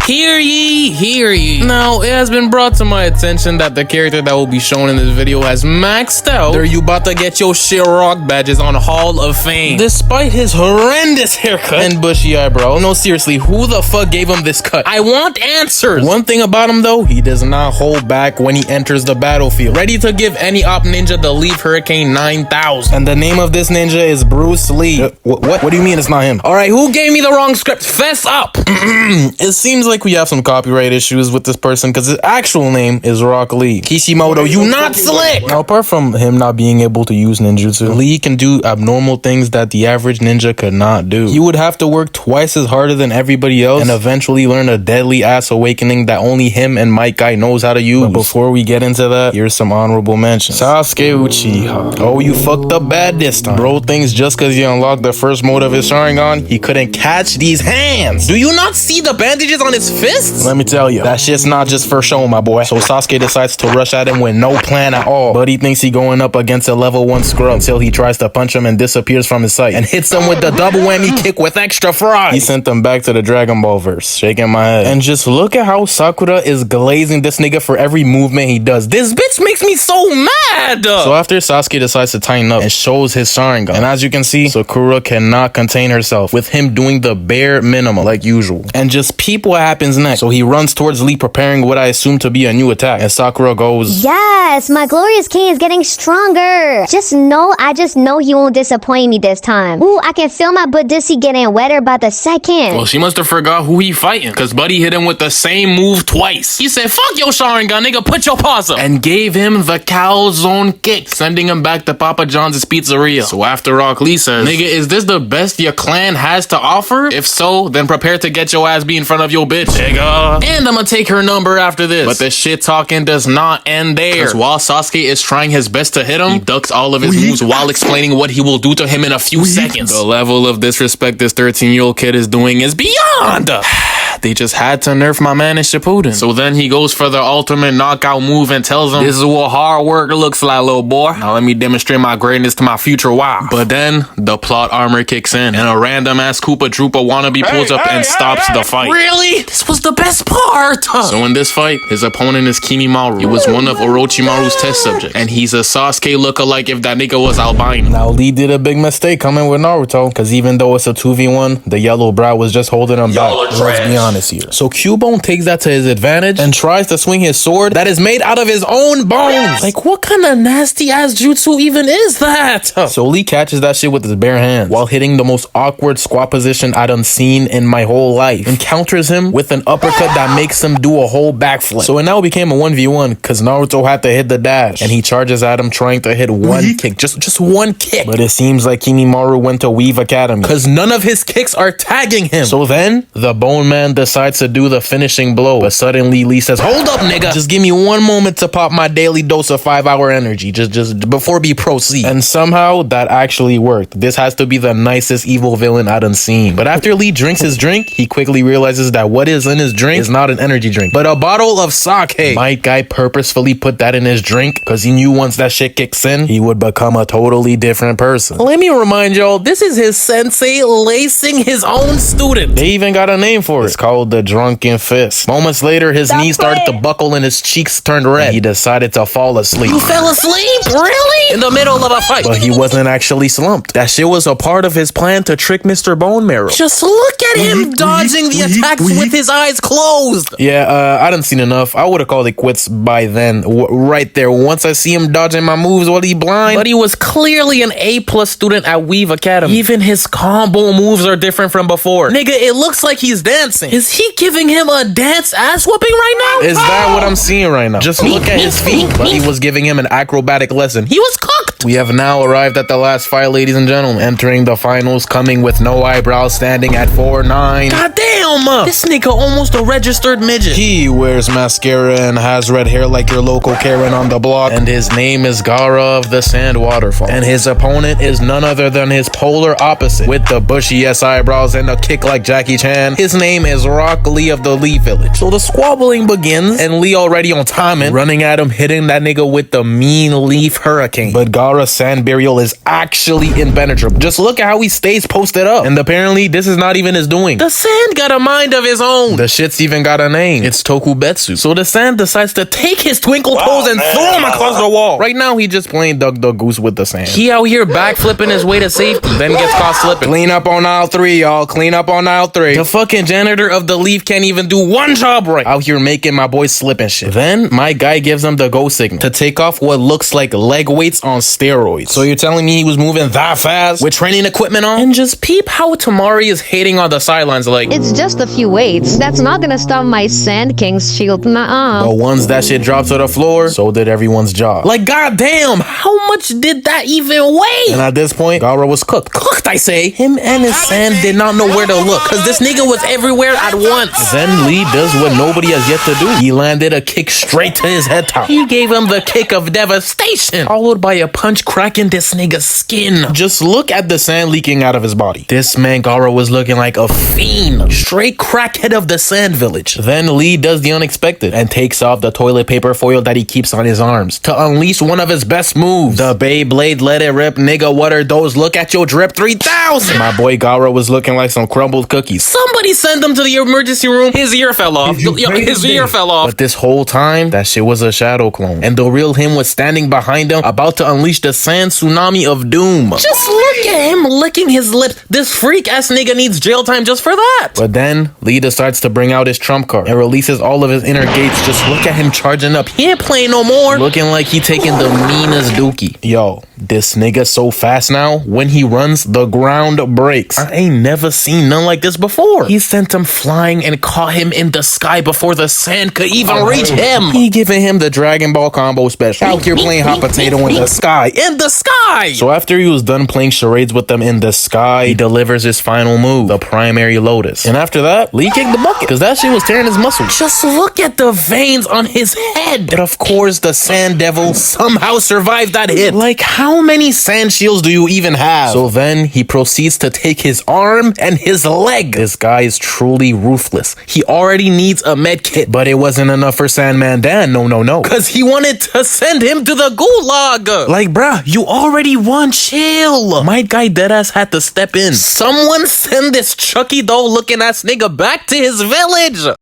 Hear ye, hear ye. Now, it has been brought to my attention that the character that will be shown in this video has maxed out their you about to get your shit rock badges on Hall of Fame. Despite his horrendous haircut and bushy eyebrows. No, seriously, who the fuck gave him this cut? I want answers. One thing about him though, he does not hold back when he enters the battlefield. Ready to give any op ninja the Leaf Hurricane 9000. And the name of this ninja is Bruce Lee. What do you mean it's not him? Alright, who gave me the wrong script? Fess up! It seems like we have some copyright issues with this person because his actual name is Rock Lee. Kishimoto, you not slick! Now, apart from him not being able to use ninjutsu, Lee can do abnormal things that the average ninja could not do. He would have to work twice as harder than everybody else and eventually learn a deadly ass awakening that only him and Mike Guy knows how to use. But before we get into that, here's some honorable mentions. Sasuke Uchiha. Oh, you fucked up bad this time. Bro thinks just because he unlocked the first mode of his Sharingan, he couldn't catch these hands. Do you not see the bandages on his fists? Let me tell you, that shit's not just for show, my boy. So Sasuke decides to rush at him with no plan at all. But he thinks he's going up against a level 1 scrub until he tries to punch him and disappears from his sight and hits him with the double whammy kick with extra fries. He sent them back to the Dragon Ball verse, shaking my head. And just look at how Sakura is glazing this nigga for every movement he does. This bitch makes me so mad. So after Sasuke decides to tighten up and shows his Sharingan, and as you can see, Sakura cannot contain herself with him doing the bare minimum like usual. And just peep what happens next. So he runs towards Lee preparing what I assume to be a new attack. And Sakura goes, yes, my glorious king is getting stronger. I just know he won't disappoint me this time. Ooh, I can feel my Budissi getting wetter by the second. Well, she must have forgot who he fighting, cause Buddy hit him with the same move twice. He said, fuck your Sharingan, nigga, put your paws up. And gave him the calzone kick, sending him back to Papa John's pizzeria. So after Rock Lee says, nigga, is this the best your clan has to offer? If so, then prepare to get your ass beat in front of your bitch, nigga. And I'ma take her number after this. But the shit talking does not end there. Cause while Sasuke is trying his best to hit him, he ducks all of his moves while explaining what he will do to him in a few seconds. The level of disrespect this 13-year-old kid is doing is beyond. They just had to nerf my man in Shippuden. So then he goes for the ultimate knockout move and tells him, this is what hard work looks like, little boy. Now let me demonstrate my greatness to my future wife. But then the plot armor kicks in and a random ass Koopa Troopa wannabe pulls up and stops the fight. Really? This was the best part. So in this fight, his opponent is Kimimaru. He was one of Orochimaru's test subjects, and he's a Sasuke lookalike if that nigga was albino. Now Lee did a big mistake coming with Naruto, cause even though it's a 2v1, the yellow brow was just holding him back. Let's be honest here. So Cubone takes that to his advantage and tries to swing his sword that is made out of his own bones. Like, what kind of nasty ass jutsu even is that? So Lee catches that shit with his bare hands while hitting the most awkward squat position I done seen in my whole life, and counters him with an uppercut that makes him do a whole backflip. So it now became a 1v1 because Naruto had to hit the dash, and he charges at him trying to hit one kick, just one kick. But it seems like Kimimaru went to Weave Academy because none of his kicks are tagging him. So then the Bone Man decides to do the finishing blow, but suddenly Lee says, hold up, nigga, just give me one moment to pop my daily dose of 5-hour energy just before we proceed. And somehow that actually worked. This has to be the nicest evil villain I done seen. But after Lee drinks his drink, he quickly realizes that what is in his drink is not an energy drink, but a bottle of sake. My guy purposefully put that in his drink because he knew once that shit kicks in, he would become a totally different person. Let me remind y'all, this is his sensei lacing his own student. They even got a name for it. It's called the Drunken Fist. Moments later, his knees started to buckle and his cheeks turned red. He decided to fall asleep. You fell asleep? Really? In the middle of a fight. But he wasn't actually slumped. That shit was a part of his plan to trick Mr. Bone Marrow. Just look at him dodging the attacks with his eyes closed. Yeah, I done seen enough. I would have called it quits by then. Right there. Once I see him dodging my moves while he blind. But he was clearly an A+ student at Weave Academy. Even his combo moves are different from before. Nigga, it looks like he's dancing. Is he giving him a dance ass whooping right now? Is that what I'm seeing right now? Just look at his feet. But he was giving him an acrobatic lesson. He was cooked. We have now arrived at the last fight, ladies and gentlemen. Entering the finals, coming with no eyebrows, standing at 4'9". God damn! This nigga almost a registered midget. He wears mascara and has red hair like your local Karen on the block. And his name is Gaara of the Sand Waterfall. And his opponent is none other than his polar opposite. With the bushy ass eyebrows and a kick like Jackie Chan. His name is Rock Lee of the Lee Village. So the squabbling begins, and Lee already on timing, running at him, hitting that nigga with the mean Leaf Hurricane. But Gaara's sand burial is actually impenetrable. Just look at how he stays posted up. And apparently, this is not even his doing. The sand got a mind of his own. The shit's even got a name. It's Tokubetsu. So the sand decides to take his twinkle toes and throw him across the wall. Right now, he just playing Duck Duck Goose with the sand. He out here backflipping his way to safety, then gets caught slipping. Clean up on aisle 3, y'all. Clean up on aisle 3. The fucking janitor of the leaf can't even do one job right. Out here making my boy slip and shit. Then my guy gives him the go signal to take off what looks like leg weights on steroids. So you're telling me he was moving that fast with training equipment on? And just peep how Tamari is hating on the sidelines like, it's just a few weights. That's not gonna stop my Sand King's shield. Nuh-uh. But once that shit dropped to the floor, so did everyone's jaw. Like, goddamn, how much did that even weigh? And at this point, Gaara was cooked. Cooked, I say. Him and his sand did not know where to look, cause this nigga was everywhere at once. Then Lee does what nobody has yet to do. He landed a kick straight to his head top. He gave him the kick of devastation, followed by a punch cracking this nigga's skin. Just look at the sand leaking out of his body. This man Gaara was looking like a fiend. Straight crackhead of the sand village. Then Lee does the unexpected and takes off the toilet paper foil that he keeps on his arms to unleash one of his best moves. The Beyblade let it rip, nigga. What are those? Look at your drip 3000. My boy Gaara was looking like some crumbled cookies. Somebody send him to the emergency room. His ear fell off. His ear fell off. But this whole time, that shit was a shadow clone. And the real him was standing behind him, about to unleash the sand tsunami of doom. Just look at him licking his lips. This freak ass nigga needs jail time just for that. But then, Lee starts to bring out his trump card and releases all of his inner gates. Just look at him charging up. He ain't playing no more. Looking like he taking the meanest dookie. Yo, this nigga so fast now, when he runs, the ground breaks. I ain't never seen none like this before. He sent him flying and caught him in the sky before the sand could even reach him. He giving him the Dragon Ball combo special. Out here playing hot potato in the sky. In the sky! So after he was done playing charades with them in the sky, he delivers his final move, the primary lotus. And after that, Lee kicked the bucket, because that shit was tearing his muscles. Just look at the veins on his head. But of course, the sand devil somehow survived that hit. Like, how many sand shields do you even have? So then, he proceeds to take his arm and his leg. This guy is truly ruthless. He already needs a med kit, but it wasn't enough for Sandman Dan. No. Because he wanted to send him to the gulag. Like, bruh, you already won. Chill. My guy deadass had to step in. Someone send this Chucky doll looking ass nigga back to his village.